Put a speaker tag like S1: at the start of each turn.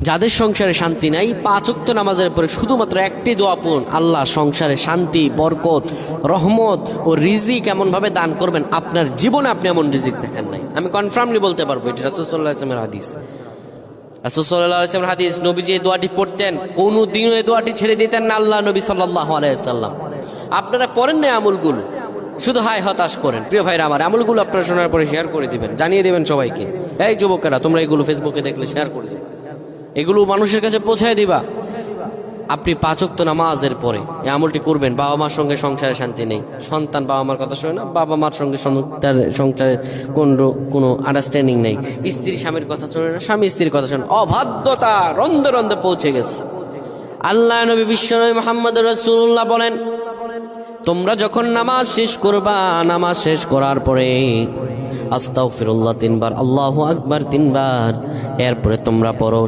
S1: যাদের সংসারে শান্তি নাই, 5 ওয়াক্ত নামাজের পরে শুধুমাত্র একটি দোয়া পড়ুন, আল্লাহ সংসারে শান্তি, বরকত, রহমত ও রিজিক এমনভাবে দান করবেন, আপনার জীবনে আপনি এমন রিজিক দেখেন নাই। আমি কনফার্মলি বলতে পারবো, এটি রাসূল সাল্লাল্লাহু আলাইহি ওয়াসাল্লামের হাদিস। রাসূল সাল্লাল্লাহু আলাইহি ওয়াসাল্লামের হাদিস, নবীজি এই দোয়াটি পড়তেন, কোনোদিনও এই দোয়াটি ছেড়ে দিতেন না আল্লাহ নবী সাল্লাল্লাহু আলাইহি ওয়াসাল্লাম। আপনারা পড়েন না আমলগুলো, শুধু হায় হতাশ করেন। প্রিয় ভাইরা আমার, আমলগুলো আপনারা শোনার পরে শেয়ার করে দিবেন, জানিয়ে দেবেন সবাইকে। এই যুবকেরা, তোমরা এগুলো ফেসবুকে দেখলে শেয়ার করে দিবেন, এগুলো মানুষের কাছে পৌঁছায় দিবা। আপনি 5 ওয়াক্ত নামাজের পরে এই আমলটি করবেন। বাবা মার সঙ্গে সংসারে শান্তি নেই, সন্তান বাবা মার কথা শোনে না, বাবা মার সঙ্গে তার সংসারের কোনো আন্ডারস্ট্যান্ডিং নেই, স্ত্রী স্বামীর কথা শোনে না, স্বামী স্ত্রীর কথা শোনে, অবাধ্যতা রন্ধে রন্ধে পৌঁছে গেছে। আল্লাহ নবী বিশ্বনবী মুহাম্মদ রাসূলুল্লাহ বলেন, তোমরা যখন নামাজ শেষ করবা, নামাজ শেষ করার পরে আস্তাগফিরুল্লাহ 3 বার, আল্লাহু আকবার 3 বার, এরপরে তোমরা পড়ো